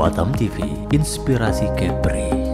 Batam TV, inspirasi Kepri.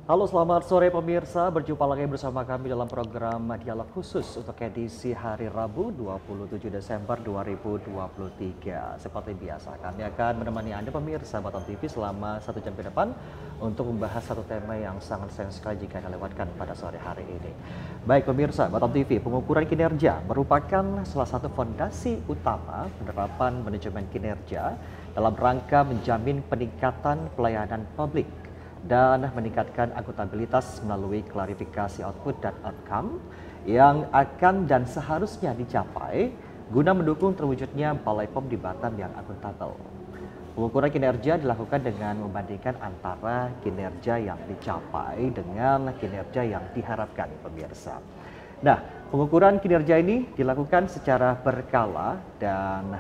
Halo, selamat sore pemirsa. Berjumpa lagi bersama kami dalam program Dialog Khusus untuk edisi hari Rabu 27 Desember 2023. Seperti biasa, kami akan menemani Anda pemirsa Batam TV selama 1 jam ke depan untuk membahas satu tema yang sangat sayang sekali jika Anda lewatkan pada sore hari ini. Baik pemirsa, Batam TV, pengukuran kinerja merupakan salah satu fondasi utama penerapan manajemen kinerja dalam rangka menjamin peningkatan pelayanan publik dan meningkatkan akuntabilitas melalui klarifikasi output dan outcome yang akan dan seharusnya dicapai guna mendukung terwujudnya Balai POM di Batam yang akuntabel. Pengukuran kinerja dilakukan dengan membandingkan antara kinerja yang dicapai dengan kinerja yang diharapkan, pemirsa. Nah, pengukuran kinerja ini dilakukan secara berkala dan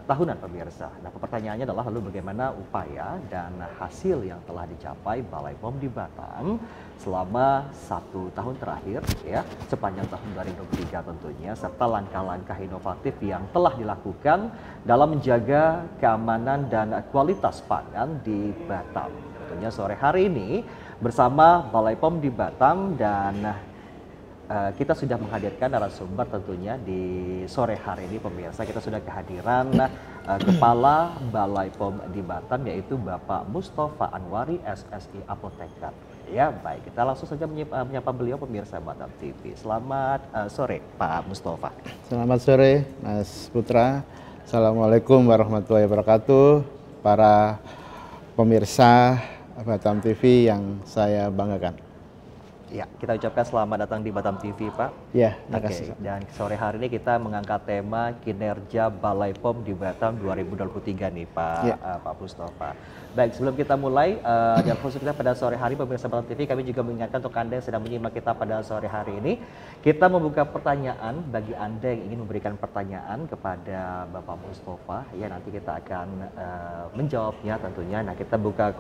tahunan, pemirsa. Nah, pertanyaannya adalah lalu bagaimana upaya dan hasil yang telah dicapai Balai POM di Batam selama 1 tahun terakhir, ya, sepanjang tahun 2023 tentunya, serta langkah-langkah inovatif yang telah dilakukan dalam menjaga keamanan dan kualitas pangan di Batam. Tentunya sore hari ini bersama Balai POM di Batam dan kita sudah menghadirkan narasumber tentunya di sore hari ini, pemirsa. Kita sudah kehadiran Kepala Balai POM di Batam, yaitu Bapak Mustafa Anwari, SSI Apoteker. Ya, baik, kita langsung saja menyapa beliau, pemirsa Batam TV. Selamat sore, Pak Mustafa. Selamat sore, Mas Putra. Assalamualaikum warahmatullahi wabarakatuh. Para pemirsa Batam TV yang saya banggakan. Ya, kita ucapkan selamat datang di Batam TV, Pak. Ya, terima kasih. Dan sore hari ini kita mengangkat tema kinerja Balai POM di Batam 2023 nih, Pak, ya. Pak Mustafa. Baik, sebelum kita mulai dialog khusus kita pada sore hari, pemirsa Batam TV, kami juga mengingatkan untuk Anda yang sedang menyimak kita pada sore hari ini, kita membuka pertanyaan bagi Anda yang ingin memberikan pertanyaan kepada Bapak Mustafa. Ya, nanti kita akan menjawabnya tentunya. Nah, kita buka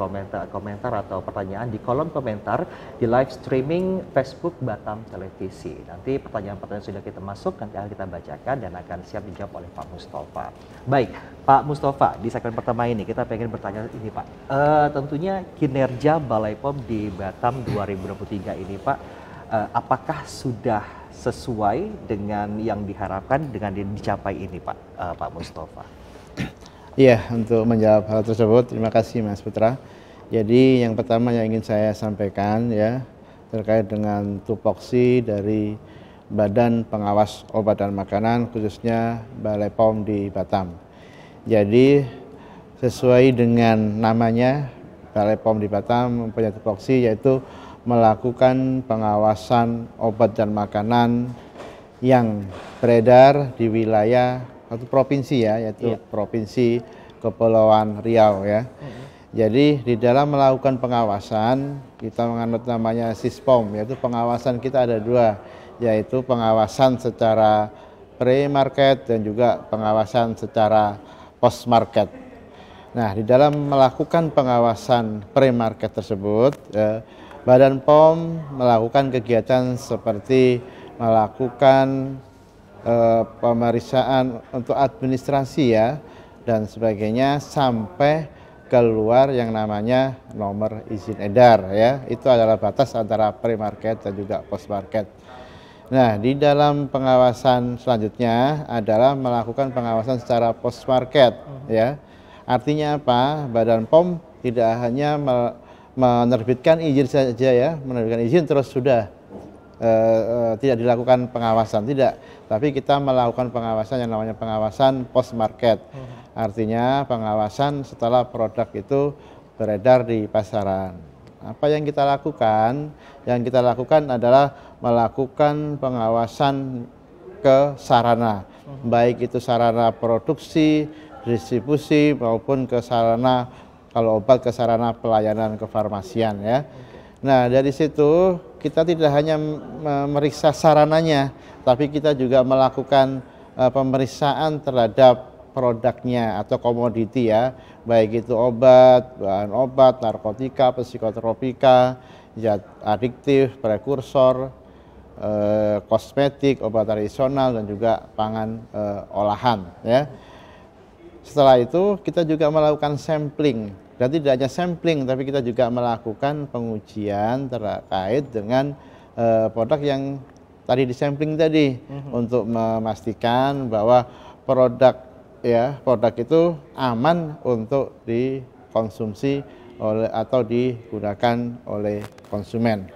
komentar atau pertanyaan di kolom komentar di live streaming Facebook Batam Televisi. Nanti pertanyaan-pertanyaan sudah kita masuk, nanti akan kita bacakan dan akan siap dijawab oleh Pak Mustafa. Baik, Pak Mustafa, di segmen pertama ini kita pengen bertanya ini, Pak. Tentunya kinerja Balai POM di Batam 2023 ini, Pak, apakah sudah sesuai dengan yang diharapkan dengan dicapai ini, Pak, Pak Mustafa? Iya, untuk menjawab hal tersebut, terima kasih Mas Putra. Jadi yang pertama yang ingin saya sampaikan, ya, terkait dengan tupoksi dari Badan Pengawas Obat dan Makanan, khususnya Balai POM di Batam. Jadi sesuai dengan namanya, Balai POM di Batam mempunyai tupoksi yaitu melakukan pengawasan obat dan makanan yang beredar di wilayah satu provinsi, ya, yaitu Provinsi Kepulauan Riau, ya. Jadi di dalam melakukan pengawasan kita menganut namanya SISPOM, yaitu pengawasan kita ada 2, yaitu pengawasan secara pre-market dan juga pengawasan secara post-market. Nah, di dalam melakukan pengawasan pre-market tersebut, Badan POM melakukan kegiatan seperti melakukan pemeriksaan untuk administrasi, ya, dan sebagainya sampai keluar yang namanya nomor izin edar, ya. Itu adalah batas antara pre-market dan juga post-market. Nah, di dalam pengawasan selanjutnya adalah melakukan pengawasan secara post-market, ya. Artinya apa? Badan POM tidak hanya menerbitkan izin saja, ya, menerbitkan izin terus sudah tidak dilakukan pengawasan, tidak. Tapi kita melakukan pengawasan yang namanya pengawasan post-market. Artinya pengawasan setelah produk itu beredar di pasaran. Apa yang kita lakukan? Yang kita lakukan adalah melakukan pengawasan ke sarana, baik itu sarana produksi, distribusi maupun ke sarana kalau obat ke sarana pelayanan kefarmasian ya. Nah, dari situ kita tidak hanya memeriksa sarananya, tapi kita juga melakukan pemeriksaan terhadap produknya atau komoditi ya, baik itu obat, bahan obat, narkotika, psikotropika, zat adiktif, prekursor, kosmetik, obat tradisional dan juga pangan olahan ya. Setelah itu kita juga melakukan sampling, dan tidak hanya sampling tapi kita juga melakukan pengujian terkait dengan produk yang tadi disampling tadi untuk memastikan bahwa produk itu aman untuk dikonsumsi oleh atau digunakan oleh konsumen.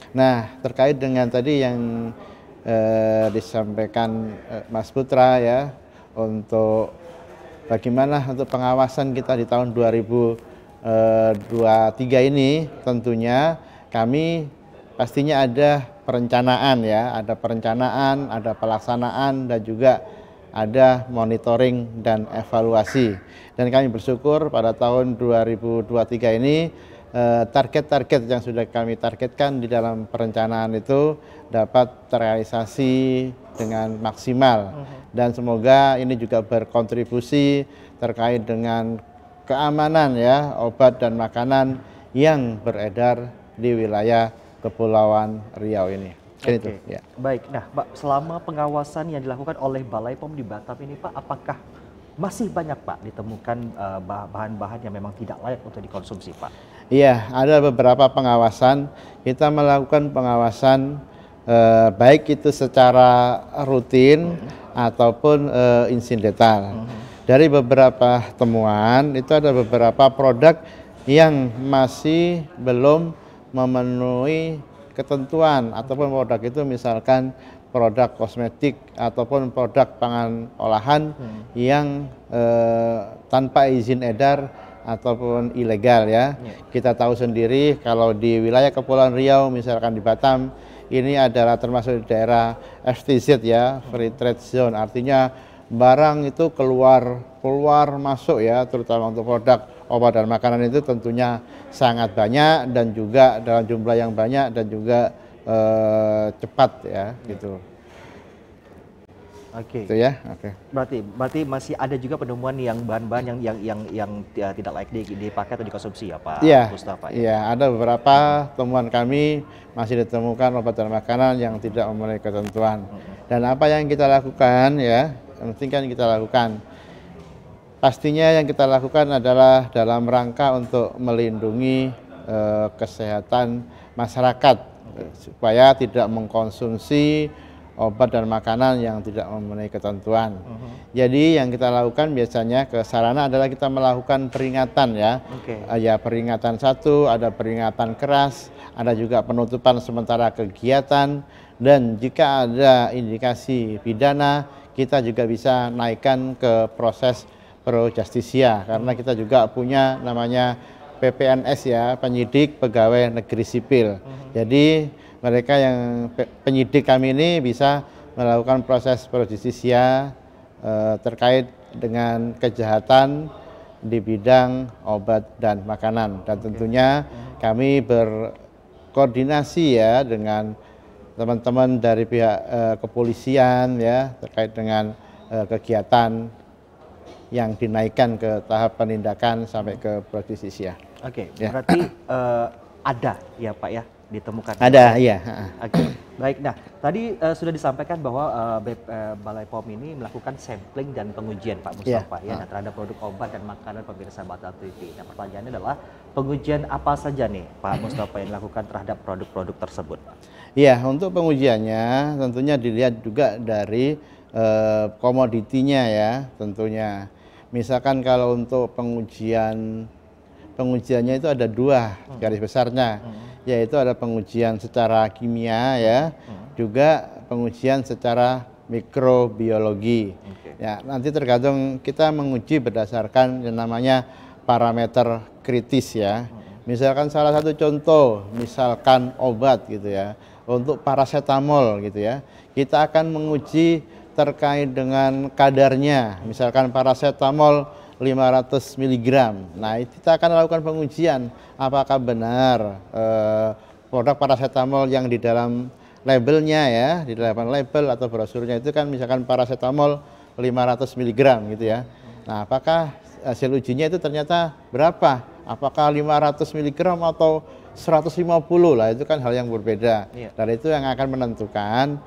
Nah, terkait dengan tadi yang disampaikan Mas Putra ya, untuk bagaimana untuk pengawasan kita di tahun 2023 ini, tentunya kami pastinya ada perencanaan ya, ada perencanaan, ada pelaksanaan dan juga ada monitoring dan evaluasi. Dan kami bersyukur pada tahun 2023 ini target-target yang sudah kami targetkan di dalam perencanaan itu dapat terrealisasi dengan maksimal, dan semoga ini juga berkontribusi terkait dengan keamanan ya obat dan makanan yang beredar di wilayah Kepulauan Riau ini. Itu, ya. Baik, nah Pak, selama pengawasan yang dilakukan oleh Balai POM di Batam ini Pak, apakah masih banyak Pak ditemukan bahan-bahan yang memang tidak layak untuk dikonsumsi Pak? Iya, ada beberapa pengawasan. Kita melakukan pengawasan baik itu secara rutin ataupun insidental. Dari beberapa temuan itu ada beberapa produk yang masih belum memenuhi ketentuan, ataupun produk itu misalkan produk kosmetik ataupun produk pangan olahan yang tanpa izin edar ataupun ilegal ya. Kita tahu sendiri kalau di wilayah Kepulauan Riau misalkan di Batam ini adalah termasuk di daerah FTZ ya, Free Trade Zone, artinya barang itu keluar masuk ya, terutama untuk produk obat dan makanan itu tentunya sangat banyak dan juga dalam jumlah yang banyak dan juga cepat ya gitu. Oke. Itu ya. Oke. Berarti masih ada juga penemuan yang bahan-bahan yang tidak layak dipakai atau dikonsumsi ya Pak Mustafa? Iya, ada beberapa temuan kami masih ditemukan obat dan makanan yang tidak memenuhi ketentuan. Dan apa yang kita lakukan ya, yang penting kan kita lakukan. Pastinya yang kita lakukan adalah dalam rangka untuk melindungi kesehatan masyarakat supaya tidak mengkonsumsi obat dan makanan yang tidak memenuhi ketentuan. Jadi yang kita lakukan biasanya ke sarana adalah kita melakukan peringatan ya. Ya, peringatan satu, ada peringatan keras, ada juga penutupan sementara kegiatan, dan jika ada indikasi pidana kita juga bisa naikkan ke proses pro justisia, karena kita juga punya namanya PPNS ya, penyidik pegawai negeri sipil. Jadi mereka yang penyidik kami ini bisa melakukan proses pro justisia terkait dengan kejahatan di bidang obat dan makanan, dan tentunya kami berkoordinasi ya dengan teman-teman dari pihak kepolisian ya terkait dengan kegiatan yang dinaikkan ke tahap penindakan sampai ke pro justisia. Oke, ya. Berarti ada ya Pak ya, ditemukan? Ada, iya. Oke, baik. Nah, tadi sudah disampaikan bahwa Balai POM ini melakukan sampling dan pengujian Pak Mustafa ya, terhadap produk obat dan makanan pemirsa Batam TV. Nah, pertanyaannya adalah pengujian apa saja nih Pak Mustafa yang dilakukan terhadap produk-produk tersebut? Iya, untuk pengujiannya tentunya dilihat juga dari komoditinya ya, tentunya. Misalkan kalau untuk pengujiannya itu ada dua garis besarnya, yaitu ada pengujian secara kimia ya, juga pengujian secara mikrobiologi. Ya, nanti tergantung kita menguji berdasarkan yang namanya parameter kritis ya. Misalkan salah satu contoh, misalkan obat gitu ya, untuk paracetamol gitu ya, kita akan menguji terkait dengan kadarnya, misalkan paracetamol 500 mg. Nah, kita akan lakukan pengujian apakah benar produk paracetamol yang di dalam labelnya ya, di dalam label atau brosurnya itu kan misalkan paracetamol 500 mg gitu ya. Nah, apakah hasil ujinya itu ternyata berapa? Apakah 500 mg atau 150 lah, itu kan hal yang berbeda. Dan itu yang akan menentukan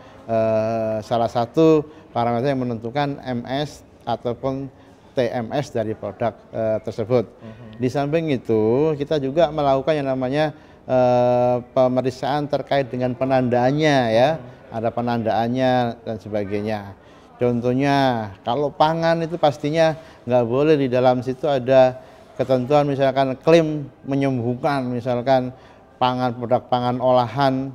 salah satu parameter yang menentukan MS ataupun TMS dari produk tersebut. Di samping itu kita juga melakukan yang namanya pemeriksaan terkait dengan penandaannya ya, ada penandaannya dan sebagainya. Contohnya kalau pangan itu pastinya nggak boleh di dalam situ ada ketentuan misalkan klaim menyembuhkan, misalkan produk pangan olahan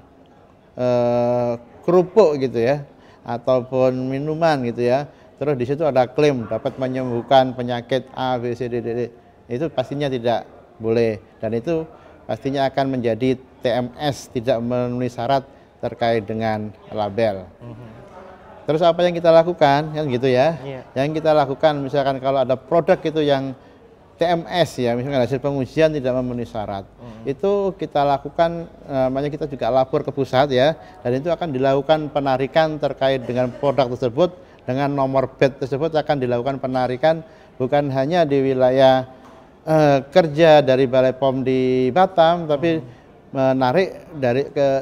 kerupuk gitu ya, ataupun minuman gitu ya. Terus di situ ada klaim dapat menyembuhkan penyakit A, B, C, D, D, D. Itu pastinya tidak boleh, dan itu pastinya akan menjadi TMS, tidak memenuhi syarat terkait dengan label. Terus apa yang kita lakukan kan gitu ya? Yang kita lakukan misalkan kalau ada produk itu yang TMS ya, misalkan hasil pengujian tidak memenuhi syarat, itu kita lakukan namanya kita juga lapor ke pusat ya, dan itu akan dilakukan penarikan terkait dengan produk tersebut, dengan nomor bed tersebut akan dilakukan penarikan bukan hanya di wilayah kerja dari Balai POM di Batam, tapi menarik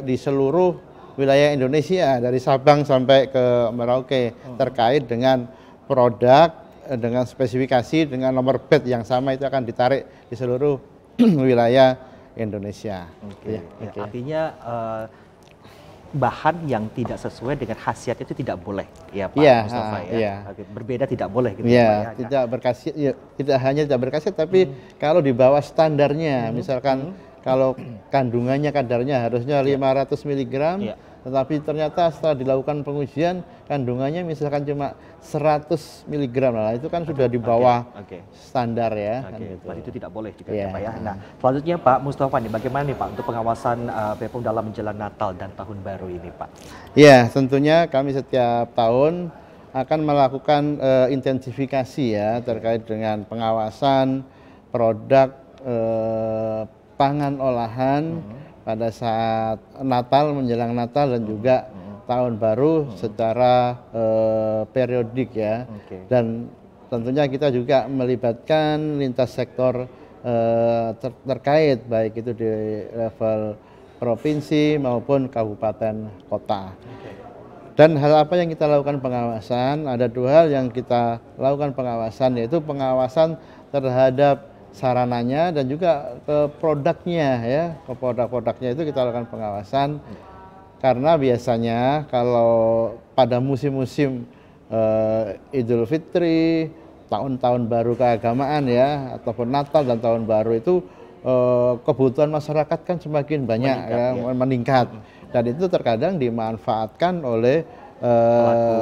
di seluruh wilayah Indonesia dari Sabang sampai ke Merauke terkait dengan produk dengan spesifikasi dengan nomor bed yang sama, itu akan ditarik di seluruh wilayah Indonesia. Artinya bahan yang tidak sesuai dengan khasiat itu tidak boleh, ya Pak Mustafa ya. Berbeda tidak boleh gitu ya. Tidak berkhasiat, ya, tidak hanya tidak berkhasiat, tapi kalau di bawah standarnya, misalkan kalau kandungannya kadarnya harusnya 500 mg, tetapi ternyata setelah dilakukan pengujian kandungannya misalkan cuma 100 mg, nah itu kan sudah di bawah standar ya. Kan gitu. Itu tidak boleh juga ya Pak ya. Nah, selanjutnya Pak Mustafa nih, bagaimana nih Pak untuk pengawasan BPOM dalam menjelang Natal dan Tahun Baru ini Pak? Ya, tentunya kami setiap tahun akan melakukan intensifikasi ya terkait dengan pengawasan produk pangan olahan pada saat Natal, menjelang Natal dan juga Tahun Baru secara periodik ya. Dan tentunya kita juga melibatkan lintas sektor terkait, baik itu di level provinsi maupun kabupaten kota. Dan hal apa yang kita lakukan pengawasan? Ada dua hal yang kita lakukan pengawasan, yaitu pengawasan terhadap sarananya dan juga ke produknya ya, ke produk-produknya itu kita lakukan pengawasan. Karena biasanya kalau pada musim-musim Idul Fitri, tahun-tahun baru keagamaan ya, ataupun Natal dan Tahun Baru itu kebutuhan masyarakat kan semakin banyak meningkat. Dan itu terkadang dimanfaatkan oleh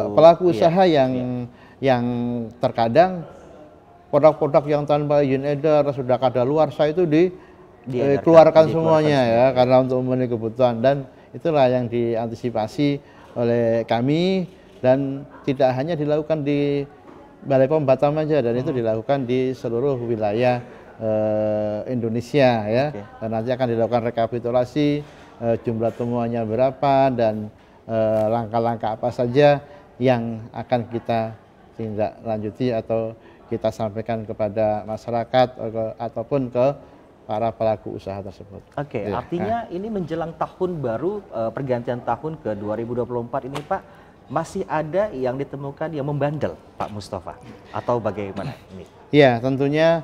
pelaku usaha yang terkadang produk-produk yang tanpa izin edar sudah kadaluarsa itu dikeluarkan semuanya ya, karena untuk memenuhi kebutuhan, dan itulah yang diantisipasi oleh kami, dan tidak hanya dilakukan di Balai POM Batam aja, dan itu dilakukan di seluruh wilayah Indonesia ya. Dan nanti akan dilakukan rekapitulasi jumlah temuannya berapa dan langkah-langkah apa saja yang akan kita tindak lanjuti atau kita sampaikan kepada masyarakat ataupun ke para pelaku usaha tersebut. Artinya ini menjelang tahun baru, pergantian tahun ke 2024 ini Pak, masih ada yang ditemukan yang membandel Pak Mustafa atau bagaimana ini? Ya, tentunya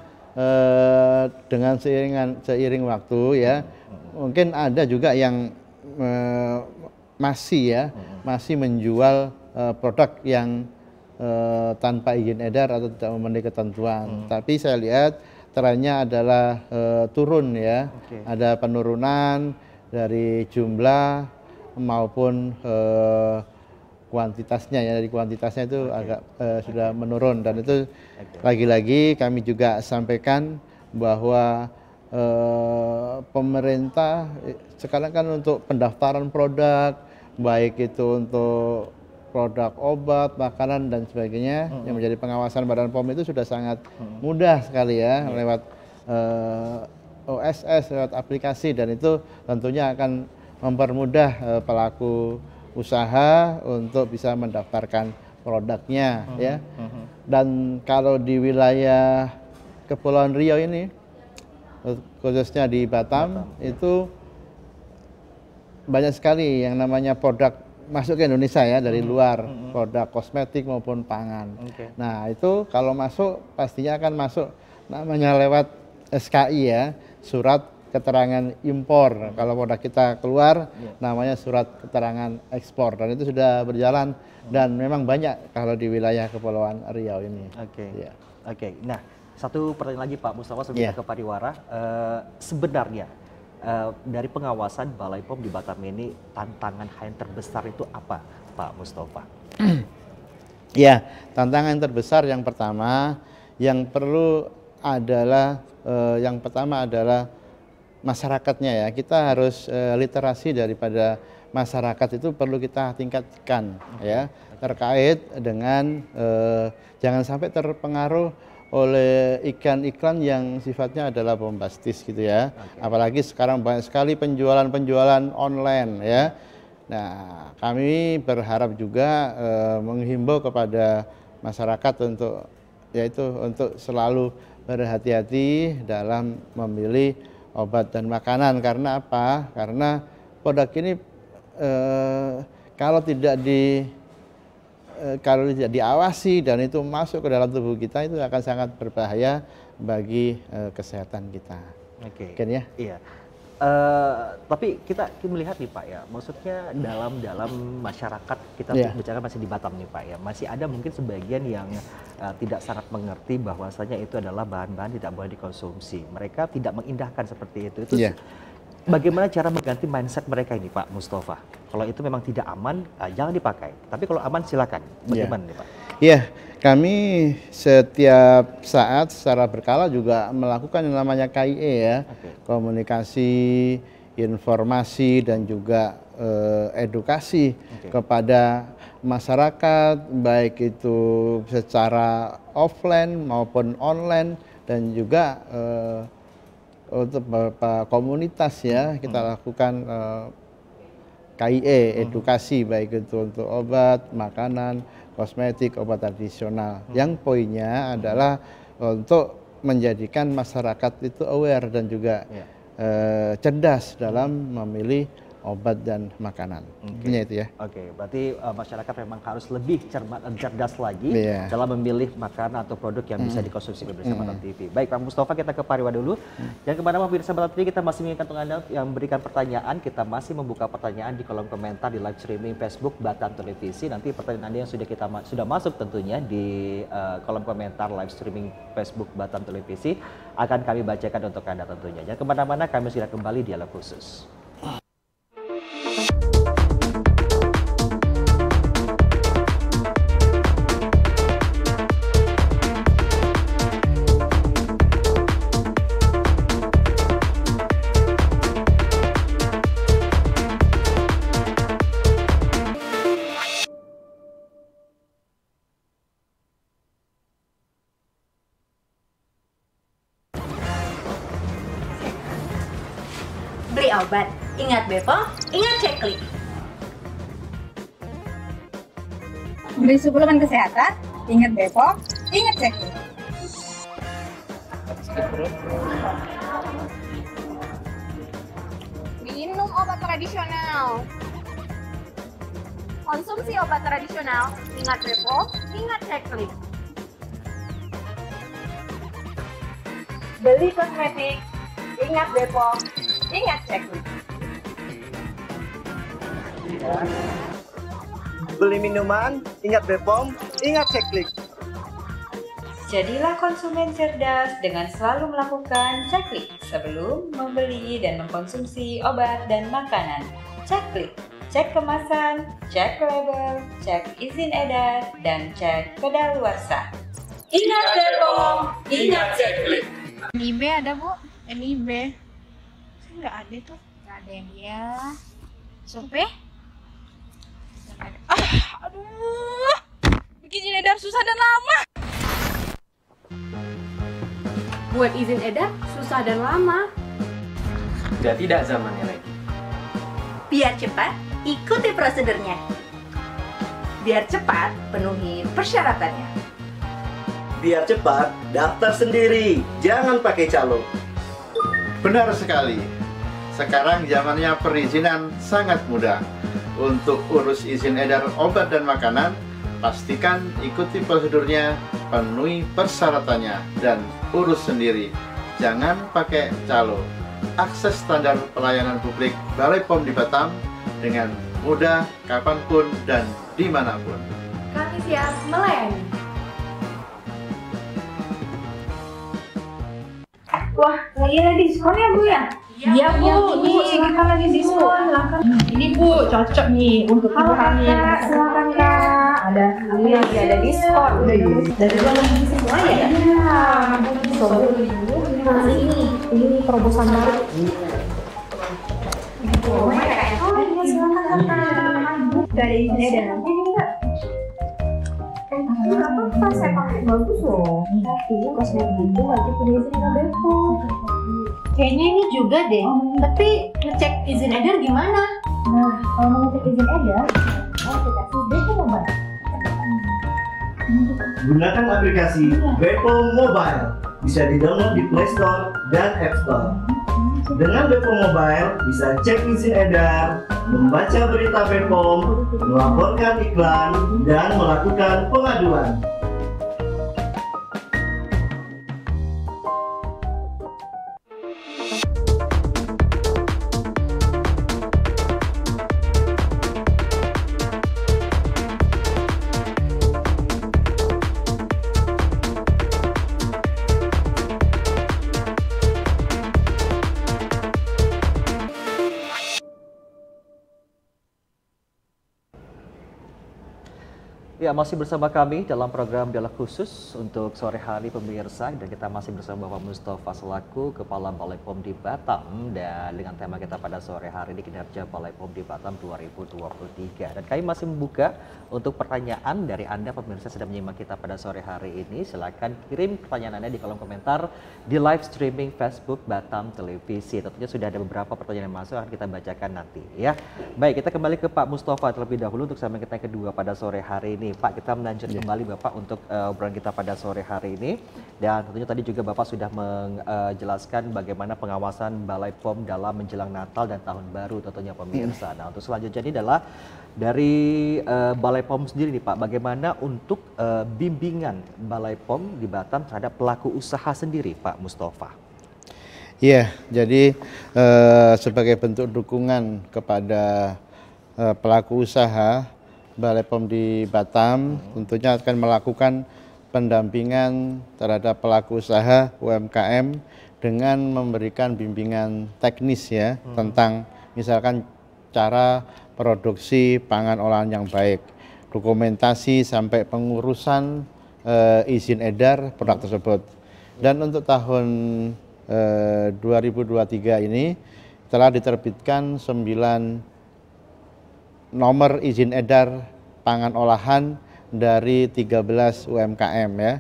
dengan seiring waktu ya, mungkin ada juga yang masih menjual produk yang tanpa izin edar atau tidak memenuhi ketentuan. Tapi saya lihat trennya adalah turun ya. Ada penurunan dari jumlah maupun kuantitasnya ya. Dari kuantitasnya itu agak sudah menurun, dan itu lagi-lagi kami juga sampaikan bahwa pemerintah sekarang kan untuk pendaftaran produk, baik itu untuk produk obat, makanan dan sebagainya yang menjadi pengawasan Badan POM itu sudah sangat mudah sekali ya lewat OSS, lewat aplikasi, dan itu tentunya akan mempermudah pelaku usaha untuk bisa mendaftarkan produknya ya. Dan kalau di wilayah Kepulauan Riau ini khususnya di Batam itu banyak sekali yang namanya produk masuk ke Indonesia ya dari luar, produk kosmetik maupun pangan. Nah itu kalau masuk pastinya akan masuk namanya lewat SKI ya, surat keterangan impor. Kalau produk kita keluar namanya surat keterangan ekspor, dan itu sudah berjalan dan memang banyak kalau di wilayah Kepulauan Riau ini. Oke. Nah, satu pertanyaan lagi Pak Mustafa sebelum kita ke pariwara. Sebenarnya dari pengawasan Balai POM di Batam ini tantangan yang terbesar itu apa Pak Mustafa? Ya, tantangan terbesar yang pertama yang perlu adalah masyarakatnya ya. Kita harus literasi daripada masyarakat itu perlu kita tingkatkan ya, terkait dengan jangan sampai terpengaruh oleh iklan-iklan yang sifatnya adalah bombastis gitu ya. Apalagi sekarang banyak sekali penjualan online ya. Nah, kami berharap juga menghimbau kepada masyarakat untuk selalu berhati-hati dalam memilih obat dan makanan. Karena apa? Karena produk ini kalau tidak diawasi dan itu masuk ke dalam tubuh kita, itu akan sangat berbahaya bagi kesehatan kita. Kan ya? Iya. Tapi kita melihat nih Pak ya, maksudnya dalam masyarakat kita bicara masih di Batam nih Pak ya, masih ada mungkin sebagian yang tidak sangat mengerti bahwasanya itu adalah bahan-bahan tidak boleh dikonsumsi. Mereka tidak mengindahkan seperti itu. Bagaimana cara mengganti mindset mereka ini Pak Mustafa? Kalau itu memang tidak aman, jangan dipakai. Tapi kalau aman silakan. Bagaimana nih Pak? Iya, kami setiap saat secara berkala juga melakukan yang namanya KIE ya, komunikasi, informasi dan juga edukasi kepada masyarakat, baik itu secara offline maupun online, dan juga untuk beberapa komunitas ya kita lakukan KIE, edukasi baik itu untuk obat, makanan, kosmetik, obat tradisional. Yang poinnya adalah untuk menjadikan masyarakat itu aware dan juga cerdas dalam memilih obat dan makanan. Itu ya. Berarti masyarakat memang harus lebih cerdas lagi dalam memilih makanan atau produk yang bisa dikonsumsi bersama Batam TV. Baik Pak Mustafa, kita ke pariwara dulu. Jangan kemana-mana pemirsa Batam TV, kita masih mengingatkan untuk Anda yang memberikan pertanyaan. Kita masih membuka pertanyaan di kolom komentar di live streaming Facebook Batam Televisi. Nanti pertanyaan Anda yang sudah masuk tentunya di kolom komentar live streaming Facebook Batam Televisi akan kami bacakan untuk Anda tentunya. Jangan kemana-mana, kami sudah kembali dialog khusus. Beli obat, ingat Bepom, ingat Ceklik. Beli suplemen kesehatan, ingat Bepom, ingat Ceklik. Minum obat tradisional. Konsumsi obat tradisional, ingat Bepom, ingat Ceklik. Beli kosmetik, ingat Bepom, ingat Ceklik. Beli minuman, ingat Bepom, ingat Ceklik. Jadilah konsumen cerdas dengan selalu melakukan Ceklik sebelum membeli dan mengkonsumsi obat dan makanan. Ceklik, cek kemasan, cek label, cek izin edar, dan cek kedaluarsa. Ingat Bepom, ingat Ceklik. NIB ada Bu? NIB. nggak ada tuh. Nggak ada yang dia. Sope? Aduh, bikin izin edar susah dan lama. Buat izin edar susah dan lama. Sudah tidak zamannya lagi. Biar cepat, ikuti prosedurnya. Biar cepat, penuhi persyaratannya. Biar cepat, daftar sendiri. Jangan pakai calo. Benar sekali. Sekarang zamannya perizinan sangat mudah. Untuk urus izin edar obat dan makanan, pastikan ikuti prosedurnya, penuhi persyaratannya, dan urus sendiri. Jangan pakai calo. Akses standar pelayanan publik Balai POM di Batam dengan mudah, kapanpun, dan dimanapun. Kami siap melayani. Wah, lagi ada diskon ya Bu ya? Iya Bu, ini kita lagi diskon. Ini Bu, cocok nih untuk ibu hamil. Silakan Kak. Ada ini lagi ada diskon. Dari bulan semua ya? Iya, ini terobosan baru. Oh iya, silakan Kakak. Dari izin edar. Nggak apa-apa, saya pakai bagus loh. Tapi kosmetik itu wajib punya izin dari Bepom. Kayaknya ini juga deh. Tapi ngecek izin edar gimana? Nah, kalau mau ngecek izin edar, aplikasi Bepom Mobile. Gunakan aplikasi Bepom Mobile. Bisa di-download di Play Store dan App Store. Dengan Bepom Mobile, bisa cek izin edar, membaca berita Bepom, melaporkan iklan, dan melakukan pengaduan. Ya, masih bersama kami dalam program Dialog Khusus untuk sore hari pemirsa, dan kita masih bersama Bapak Mustafa selaku Kepala Balai POM di Batam, dan dengan tema kita pada sore hari ini kinerja Balai POM di Batam 2023. Dan kami masih membuka untuk pertanyaan dari Anda pemirsa sedang menyimak kita pada sore hari ini. Silakan kirim pertanyaan Anda di kolom komentar di live streaming Facebook Batam Televisi. Tentunya sudah ada beberapa pertanyaan yang masuk, akan kita bacakan nanti ya. Baik, kita kembali ke Pak Mustafa terlebih dahulu untuk segmen kita yang kedua pada sore hari ini. Pak, kita melanjutkan kembali Bapak untuk obrolan kita pada sore hari ini, dan tentunya tadi juga Bapak sudah menjelaskan bagaimana pengawasan Balai POM dalam menjelang Natal dan Tahun Baru tentunya pemirsa. Nah, untuk selanjutnya ini adalah dari Balai POM sendiri nih Pak, bagaimana untuk bimbingan Balai POM di Batam terhadap pelaku usaha sendiri Pak Mustafa? Iya, jadi sebagai bentuk dukungan kepada pelaku usaha, Balai POM di Batam tentunya akan melakukan pendampingan terhadap pelaku usaha UMKM dengan memberikan bimbingan teknis ya tentang misalkan cara produksi pangan olahan yang baik, dokumentasi sampai pengurusan izin edar produk tersebut. Dan untuk tahun 2023 ini telah diterbitkan 9 nomor izin edar pangan olahan dari 13 UMKM ya.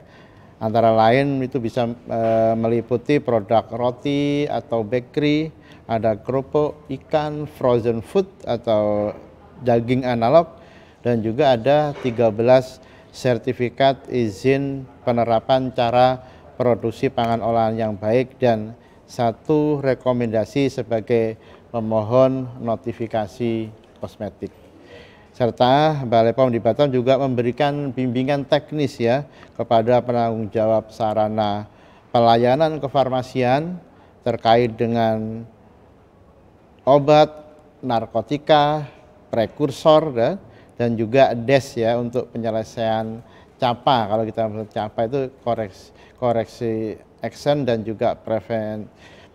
Antara lain itu bisa meliputi produk roti atau bakery, ada kerupuk, ikan, frozen food atau daging analog, dan juga ada 13 sertifikat izin penerapan cara produksi pangan olahan yang baik dan 1 rekomendasi sebagai pemohon notifikasi kosmetik. Serta Balai POM di Batam juga memberikan bimbingan teknis ya kepada penanggung jawab sarana pelayanan kefarmasian terkait dengan obat, narkotika, prekursor dan juga DES ya untuk penyelesaian CAPA. Kalau kita CAPA itu koreksi action dan juga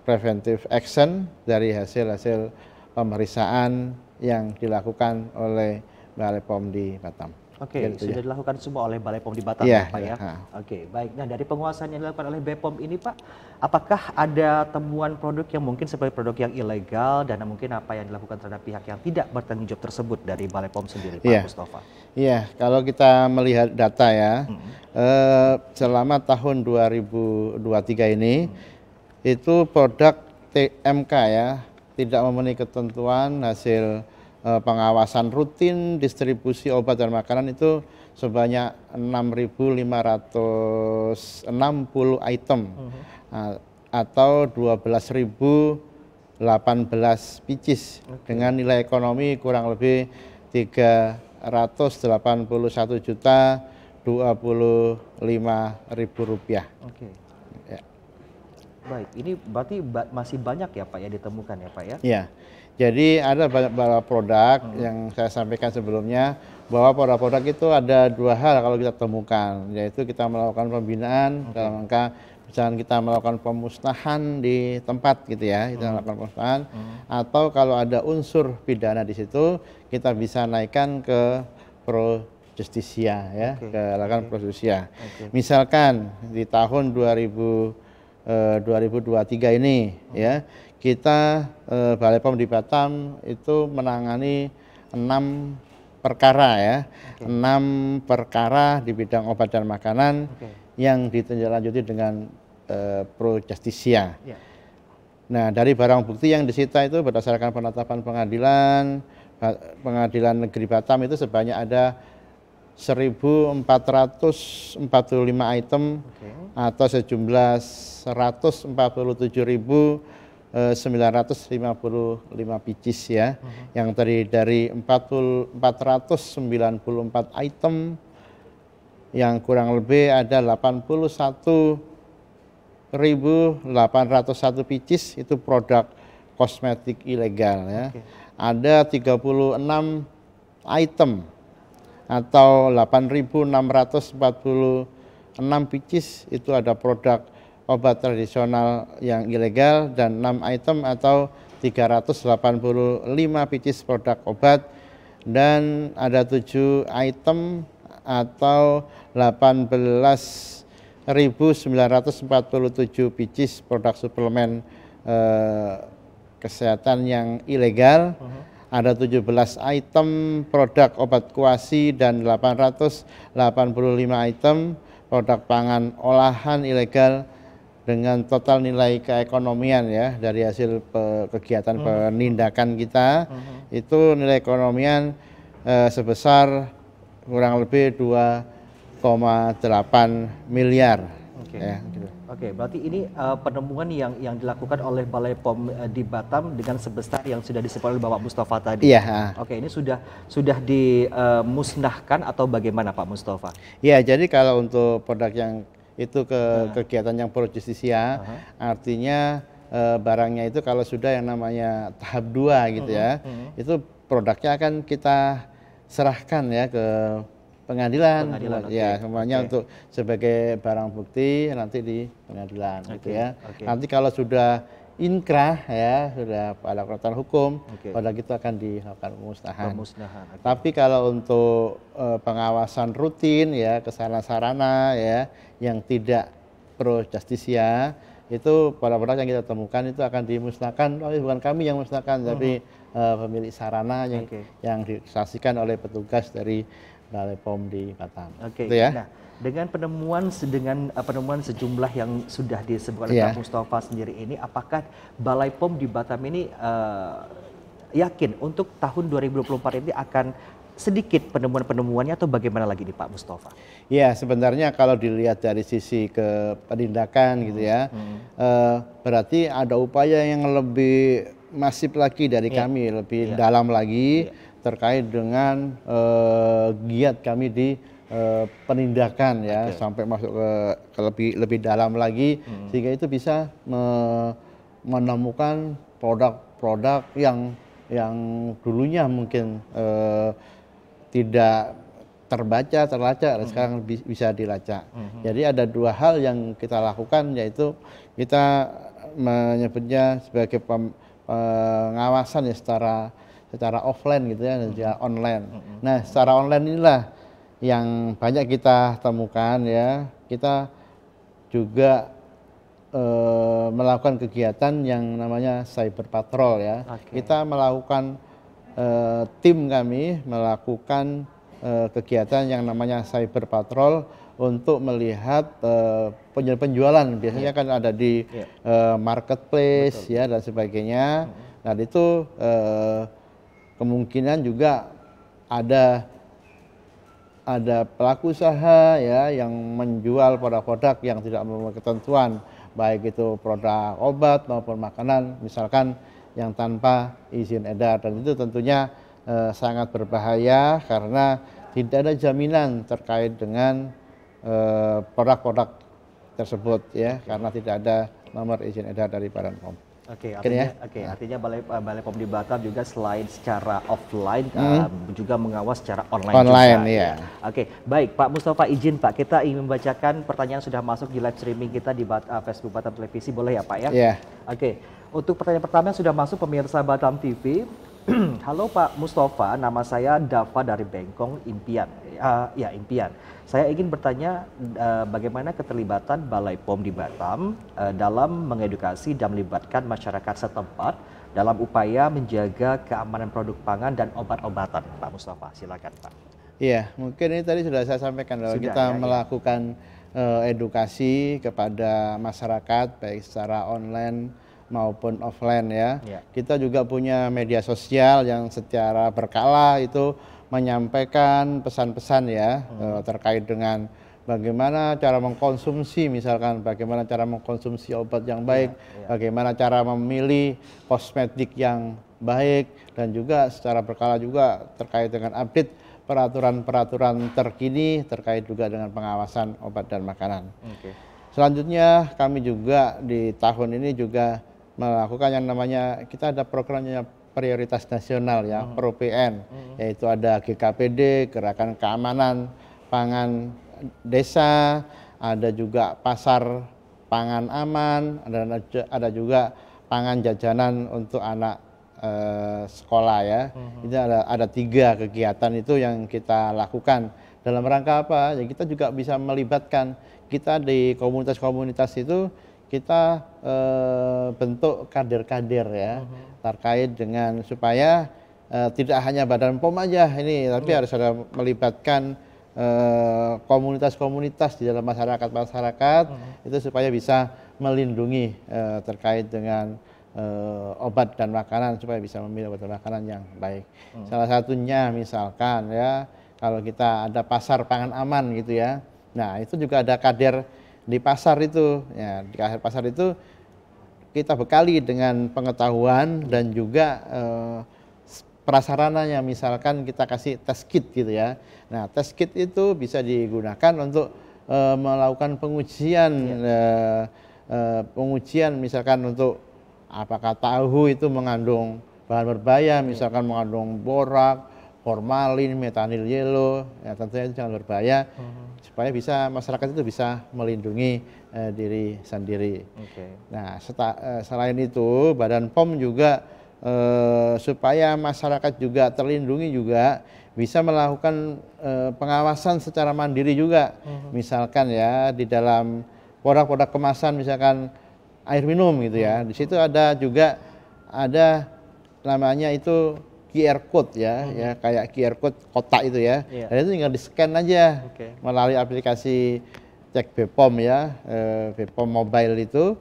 preventive action dari hasil-hasil pemeriksaan yang dilakukan oleh Balai POM di Batam. Oke, Gitu sudah ya. dilakukan semua oleh Balai POM di Batam Iya, ya, Pak ya. iya, ha. Oke, baik. Nah, dari penguasaan yang dilakukan oleh BPOM ini, Pak, apakah ada temuan produk yang mungkin seperti produk yang ilegal dan mungkin apa yang dilakukan terhadap pihak yang tidak bertanggung jawab tersebut dari Balai POM sendiri, Pak Iya. Mustafa? Iya, kalau kita melihat data ya, selama tahun 2023 ini itu produk TMK ya tidak memenuhi ketentuan hasil pengawasan rutin distribusi obat dan makanan itu sebanyak 6.560 item atau 12.018 pieces dengan nilai ekonomi kurang lebih 381.025.000 rupiah. Oke. Ya. Baik, ini berarti masih banyak ya Pak ya ditemukan ya Pak ya? Ya, jadi ada banyak produk yang saya sampaikan sebelumnya bahwa produk-produk itu ada dua hal kalau kita temukan, yaitu kita melakukan pembinaan dalam rangka misalnya kita melakukan pemusnahan di tempat gitu ya, kita melakukan pemusnahan, atau kalau ada unsur pidana di situ kita bisa naikkan ke pro justisia ya, ke lakukan pro justisia. Misalkan di tahun 2023 ini ya kita Balai POM di Batam itu menangani 6 perkara ya, 6 perkara di bidang obat dan makanan yang ditindaklanjuti dengan pro justisia. Nah, dari barang bukti yang disita itu berdasarkan penetapan pengadilan negeri Batam itu sebanyak ada 1.445 item atau sejumlah 147.955 pieces ya, yang terdiri dari 494 item yang kurang lebih ada 81.801 pieces itu produk kosmetik ilegal ya. Ada 36 item atau 8.646 pieces itu ada produk obat tradisional yang ilegal dan 6 item atau 385 pieces produk obat dan ada 7 item atau 18.947 pieces produk suplemen kesehatan yang ilegal. Ada 17 item produk obat kuasi dan 885 item produk pangan olahan ilegal dengan total nilai keekonomian ya dari hasil kegiatan penindakan kita itu nilai ekonomian sebesar kurang lebih 2,8 miliar. Ya, gitu. Oke, berarti ini penemuan yang dilakukan oleh Balai POM di Batam dengan sebesar yang sudah disebut oleh Bapak Mustafa tadi. Iya. Oke, ini sudah dimusnahkan atau bagaimana Pak Mustafa? Iya, jadi kalau untuk produk yang itu kegiatan yang pro justisia, artinya barangnya itu kalau sudah yang namanya tahap 2 gitu ya, itu produknya akan kita serahkan ya ke pengadilan ya, semuanya untuk sebagai barang bukti nanti di pengadilan gitu ya. Nanti kalau sudah inkrah ya, sudah pada kekuatan hukum, produk itu akan dilakukan pemusnahan. Tapi kalau untuk pengawasan rutin ya, kesana sarana ya yang tidak pro justisia itu produk-produk yang kita temukan itu akan dimusnahkan oleh bukan kami yang musnahkan tapi pemilik sarana yang disaksikan oleh petugas dari Balai POM di Batam. Gitu ya. Nah, dengan penemuan sejumlah yang sudah disebut oleh Pak Mustafa sendiri ini, apakah Balai POM di Batam ini yakin untuk tahun 2024 ini akan sedikit penemuan-penemuannya atau bagaimana lagi nih Pak Mustafa? Ya, sebenarnya kalau dilihat dari sisi ke penindakan gitu ya, berarti ada upaya yang lebih masif lagi dari kami, lebih dalam lagi terkait dengan giat kami di penindakan ya, sampai masuk ke lebih dalam lagi sehingga itu bisa menemukan produk-produk yang dulunya mungkin tidak terlacak dan sekarang bisa dilacak. Jadi ada dua hal yang kita lakukan, yaitu kita menyebutnya sebagai pengawasan ya secara offline gitu ya dan juga online. Nah, secara online inilah yang banyak kita temukan ya, kita juga melakukan kegiatan yang namanya cyber patrol ya. Kita melakukan tim kami melakukan kegiatan yang namanya cyber patrol untuk melihat penjualan. Biasanya kan ada di marketplace ya dan sebagainya. Nah itu kemungkinan juga ada pelaku usaha ya yang menjual produk-produk yang tidak memenuhi ketentuan, baik itu produk obat maupun makanan misalkan yang tanpa izin edar, dan itu tentunya sangat berbahaya karena tidak ada jaminan terkait dengan produk-produk tersebut ya, karena tidak ada nomor izin edar dari Badan POM. Artinya Balai POM di Batam juga selain secara offline juga mengawas secara online juga. Ya. Baik Pak Mustafa, izin Pak, kita ingin membacakan pertanyaan sudah masuk di live streaming kita di Facebook Batam Televisi, boleh ya Pak ya? Iya. Untuk pertanyaan pertama yang sudah masuk pemirsa Batam TV. Halo Pak Mustafa, nama saya Dava dari Bengkong, Impian. Impian. Saya ingin bertanya bagaimana keterlibatan Balai POM di Batam dalam mengedukasi dan melibatkan masyarakat setempat dalam upaya menjaga keamanan produk pangan dan obat-obatan. Pak Mustafa, silakan Pak. Iya, mungkin ini tadi sudah saya sampaikan bahwa kita melakukan edukasi kepada masyarakat baik secara online maupun offline ya. Kita juga punya media sosial yang secara berkala itu menyampaikan pesan-pesan ya terkait dengan bagaimana cara mengkonsumsi, misalkan bagaimana cara mengkonsumsi obat yang baik, bagaimana cara memilih kosmetik yang baik, dan juga secara berkala juga terkait dengan update peraturan-peraturan terkini terkait juga dengan pengawasan obat dan makanan. Selanjutnya kami juga di tahun ini juga melakukan yang namanya, kita ada programnya prioritas nasional ya, PROPN, yaitu ada GKPD, Gerakan Keamanan Pangan Desa, ada juga Pasar Pangan Aman, ada juga pangan jajanan untuk anak sekolah ya. Itu ada 3 kegiatan itu yang kita lakukan. Dalam rangka apa? Ya kita juga bisa melibatkan, kita di komunitas-komunitas itu kita bentuk kader-kader ya, terkait dengan supaya tidak hanya Badan POM aja ini, tapi harus ada melibatkan komunitas-komunitas di dalam masyarakat itu supaya bisa melindungi terkait dengan obat dan makanan, supaya bisa memilih obat dan makanan yang baik. Salah satunya misalkan ya, kalau kita ada pasar pangan aman gitu ya, nah itu juga ada kader di pasar itu ya, di pasar itu kita bekali dengan pengetahuan dan juga prasarananya, misalkan kita kasih test kit gitu ya. Nah test kit itu bisa digunakan untuk melakukan pengujian misalkan untuk apakah tahu itu mengandung bahan berbahaya, misalkan mengandung borak, formalin, metanil yellow, ya tentunya itu jangan berbahaya, supaya bisa masyarakat itu bisa melindungi diri sendiri. Nah selain itu Badan POM juga supaya masyarakat juga terlindungi juga bisa melakukan pengawasan secara mandiri juga. Misalkan ya di dalam produk-produk kemasan, misalkan air minum gitu ya, di situ ada juga namanya itu QR code ya, ya kayak QR code kotak itu ya. Dan itu tinggal di-scan aja melalui aplikasi cek BPOM ya, BPOM mobile itu.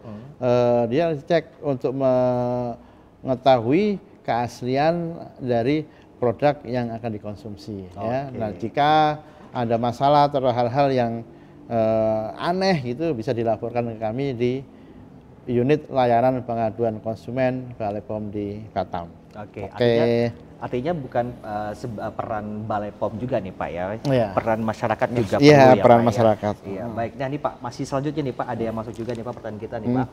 Dia cek untuk mengetahui keaslian dari produk yang akan dikonsumsi ya. Nah, jika ada masalah atau hal-hal yang aneh gitu bisa dilaporkan ke kami di unit layanan pengaduan konsumen Balai POM di Batam. Artinya bukan peran Balai POM juga nih Pak ya, peran masyarakat juga perlu ya peran Pak, masyarakat. Ya. Baik, nah nih Pak, masih selanjutnya nih Pak, ada yang masuk juga nih Pak pertanyaan kita nih Pak.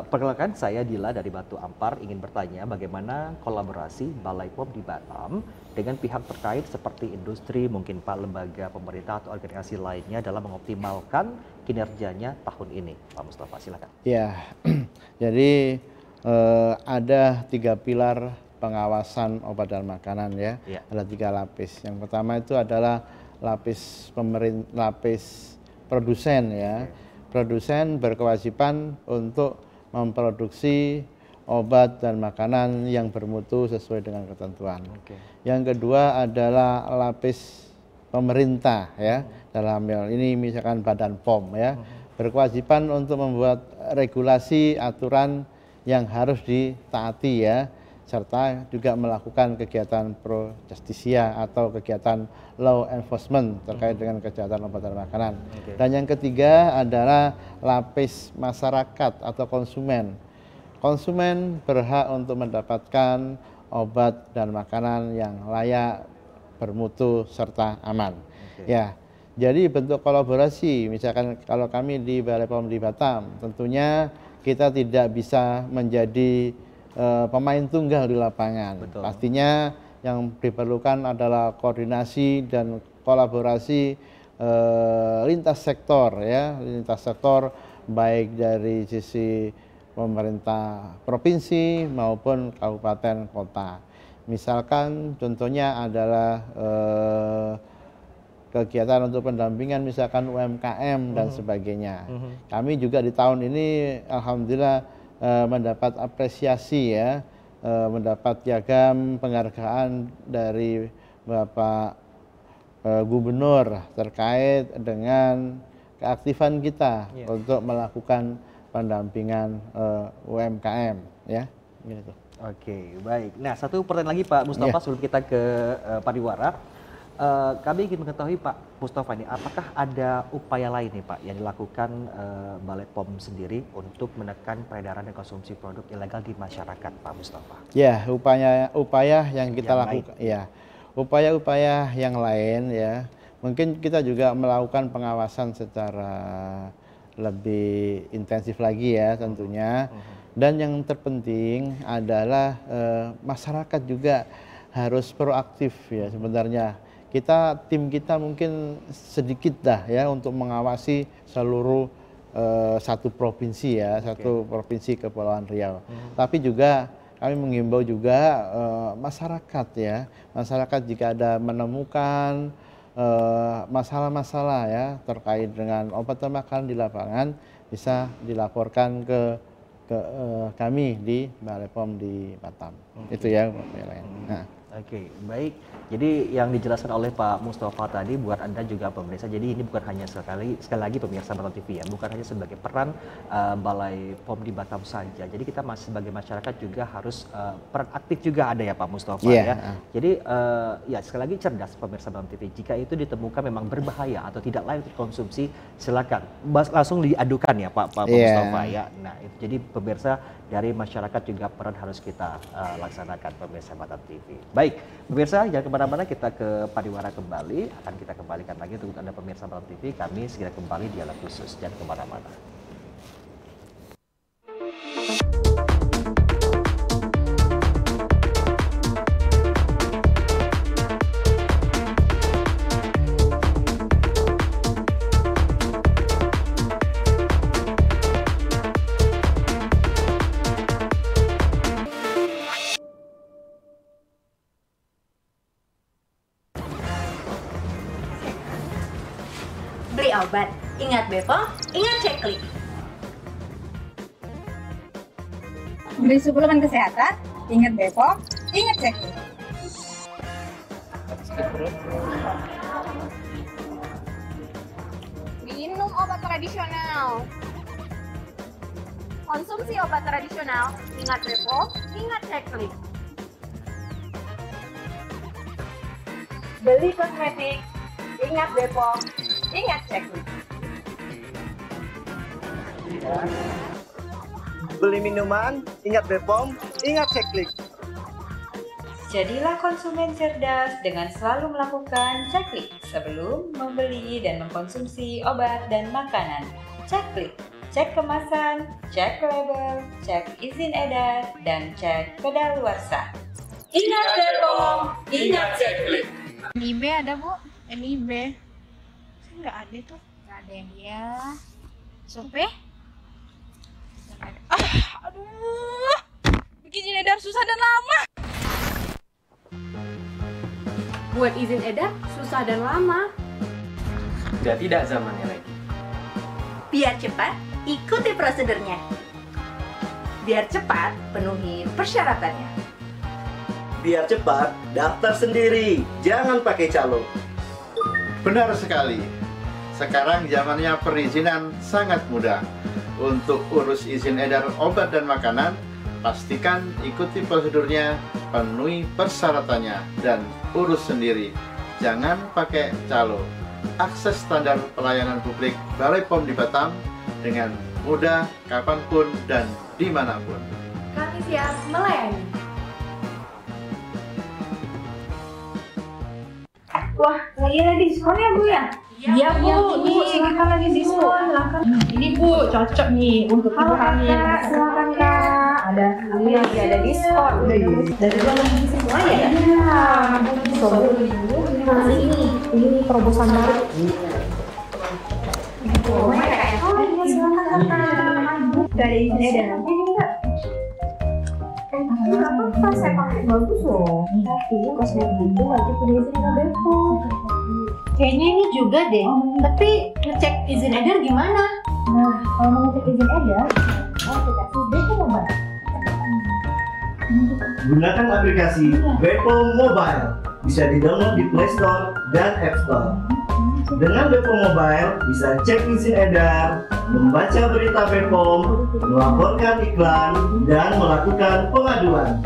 Perkenalkan saya Dila dari Batu Ampar, ingin bertanya bagaimana kolaborasi Balai POM di Batam dengan pihak terkait seperti industri, mungkin Pak, lembaga pemerintah atau organisasi lainnya dalam mengoptimalkan kinerjanya tahun ini. Pak Mustafa, silakan. Ya, jadi ada 3 pilar pengawasan obat dan makanan ya. Ada 3 lapis. Yang pertama itu adalah lapis produsen ya. Produsen berkewajiban untuk memproduksi obat dan makanan yang bermutu sesuai dengan ketentuan. Yang kedua adalah lapis pemerintah ya, dalam hal ini misalkan Badan POM ya, berkewajiban untuk membuat regulasi aturan yang harus ditaati ya, serta juga melakukan kegiatan pro justisia atau kegiatan law enforcement terkait dengan kejahatan obat dan makanan. Dan yang ketiga adalah lapis masyarakat atau konsumen. Konsumen berhak untuk mendapatkan obat dan makanan yang layak, bermutu serta aman. Ya, jadi bentuk kolaborasi, misalkan kalau kami di Balai POM di Batam, tentunya kita tidak bisa menjadi pemain tunggal di lapangan. Pastinya yang diperlukan adalah koordinasi dan kolaborasi lintas sektor ya, lintas sektor baik dari sisi pemerintah provinsi maupun kabupaten kota. Misalkan contohnya adalah kegiatan untuk pendampingan misalkan UMKM dan sebagainya. Kami juga di tahun ini alhamdulillah mendapat apresiasi ya, mendapat piagam penghargaan dari Bapak Gubernur terkait dengan keaktifan kita untuk melakukan pendampingan UMKM ya, gitu. Oke, baik. Nah, satu pertanyaan lagi Pak Mustafa sebelum kita ke pariwara. Kami ingin mengetahui Pak Mustafa ini, apakah ada upaya lain nih Pak yang dilakukan Balai POM sendiri untuk menekan peredaran dan konsumsi produk ilegal di masyarakat, Pak Mustafa? Ya, upaya yang kita lakukan, ya, upaya-upaya yang lain ya. Mungkin kita juga melakukan pengawasan secara lebih intensif lagi ya tentunya. Dan yang terpenting adalah masyarakat juga harus proaktif ya sebenarnya. Tim kita mungkin sedikit dah ya untuk mengawasi seluruh satu provinsi ya, satu provinsi Kepulauan Riau. Tapi juga kami menghimbau juga masyarakat ya, masyarakat jika ada menemukan masalah-masalah ya terkait dengan obat dan makanan di lapangan bisa dilaporkan ke kami di Balai POM di Batam. Itu ya Pak. Nah. Oke, baik. Jadi yang dijelaskan oleh Pak Mustafa tadi buat Anda juga pemirsa, jadi ini bukan hanya sekali lagi pemirsa Batam TV ya, bukan hanya sebagai peran Balai POM di Batam saja. Jadi kita sebagai masyarakat juga harus peran aktif juga ada ya Pak Mustafa ya. Jadi ya sekali lagi cerdas pemirsa Batam TV. Jika itu ditemukan memang berbahaya atau tidak layak dikonsumsi, silakan langsung diadukan ya Pak Mustafa ya. Nah, jadi pemirsa dari masyarakat juga peran harus kita laksanakan pemirsa Batam TV. Baik, pemirsa jangan kemana-mana, kita ke pariwara kembali. Akan kita kembalikan lagi untuk Anda pemirsa Batam TV. Kami segera kembali Dialog Khusus, jangan kemana-mana. Beli obat, ingat Bepom, ingat Ceklik. Beli suplemen kesehatan, ingat Bepom, ingat Ceklik. Minum obat tradisional. Konsumsi obat tradisional, ingat Bepom, ingat Ceklik. Beli kosmetik, ingat Bepom, ingat Ceklik. Beli minuman, ingat Bepom, ingat Ceklik. Jadilah konsumen cerdas dengan selalu melakukan Ceklik sebelum membeli dan mengkonsumsi obat dan makanan. Ceklik, cek kemasan, cek label, cek izin edar, dan cek kedaluarsa. Ingat Bepom, ingat Ceklik. NIB ada Bu? NIB nggak ada tuh, nggak ada yang ya. Sope? Aduh, bikin edar susah dan lama. Buat izin edar susah dan lama. Sudah tidak zamannya lagi. Biar cepat, ikuti prosedurnya. Biar cepat, penuhi persyaratannya. Biar cepat, daftar sendiri, jangan pakai calo. Benar sekali. Sekarang zamannya perizinan sangat mudah. Untuk urus izin edar obat dan makanan, pastikan ikuti prosedurnya, penuhi persyaratannya, dan urus sendiri. Jangan pakai calo. Akses standar pelayanan publik Balai POM di Batam dengan mudah, kapanpun, dan dimanapun. Kami siap melayani. Wah, lagi ada diskon ya Bu ya? Iya Bu, ini kita lagi diskon. Ini Bu, cocok nih untuk ibu hamil. Silakan Kak. Ada ini lagi ada diskon. Dari bulan semua ya? Iya, masih ini terobosan baru. Oh iya, silakan Kak. Gak ada izin edar. Nggak apa-apa, saya pakai bagus loh. Tapi kosmetik itu wajib udah izin sama Bepom. Kayaknya ini juga deh. Tapi ngecek izin edar gimana? Nah, kalau mau ngecek izin edar, aplikasi Bepom Mobile. Gunakan aplikasi Bepom Mobile. Bisa di-download di Play Store dan App Store. Dengan Bepom Mobile, bisa cek izin edar, membaca berita Bepom, melaporkan iklan, dan melakukan pengaduan.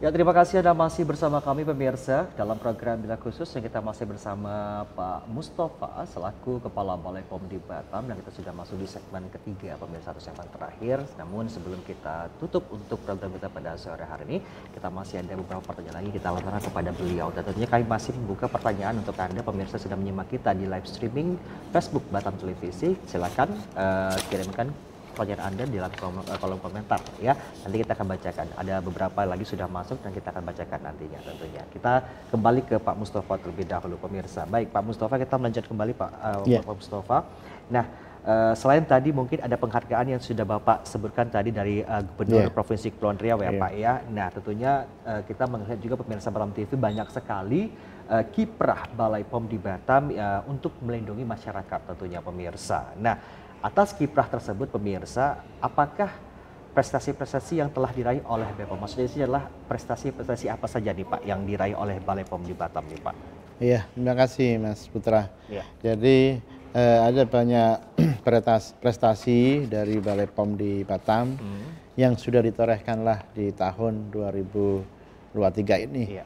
Ya, terima kasih Anda masih bersama kami pemirsa dalam program Bila Khusus yang kita masih bersama Pak Mustafa selaku Kepala Balai POM di Batam, dan kita sudah masuk di segmen ketiga pemirsa, atau segmen terakhir. Namun sebelum kita tutup untuk program kita pada sore hari ini, kita masih ada beberapa pertanyaan lagi kita lontarkan kepada beliau, dan tentunya kami masih membuka pertanyaan untuk Anda pemirsa sedang menyimak kita di live streaming Facebook Batam Televisi. Silakan kirimkan pertanyaan Anda di dalam kolom komentar ya. Nanti kita akan bacakan. Ada beberapa lagi sudah masuk dan kita akan bacakan nantinya tentunya. Kita kembali ke Pak Mustafa terlebih dahulu pemirsa. Baik Pak Mustafa, kita melanjut kembali Pak Mustafa. Nah, selain tadi mungkin ada penghargaan yang sudah Bapak sebutkan tadi dari Gubernur Provinsi Kepulauan Riau ya Pak ya. Nah, tentunya kita melihat juga pemirsa Batam TV banyak sekali kiprah Balai POM di Batam untuk melindungi masyarakat tentunya pemirsa. Nah, atas kiprah tersebut pemirsa, apakah prestasi-prestasi yang telah diraih oleh Bepom? Maksudnya ini adalah prestasi-prestasi apa saja nih Pak yang diraih oleh Balai POM di Batam nih Pak? Iya, terima kasih Mas Putra. Ya. Jadi ada banyak prestasi dari Balai POM di Batam yang sudah ditorehkanlah di tahun 2023 ini. Ya.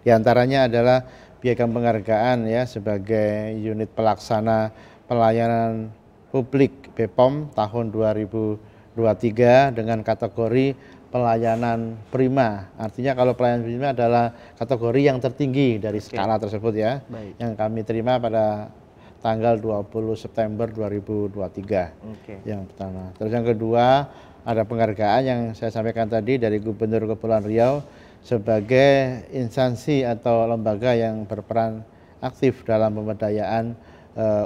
Di antaranya adalah piagam penghargaan ya sebagai unit pelaksana pelayanan publik Bepom tahun 2023 dengan kategori pelayanan prima. Artinya kalau pelayanan prima adalah kategori yang tertinggi dari skala tersebut ya. Baik. Yang kami terima pada tanggal 20 September 2023. Yang pertama. Terus yang kedua, ada penghargaan yang saya sampaikan tadi dari Gubernur Kepulauan Riau sebagai instansi atau lembaga yang berperan aktif dalam pemberdayaan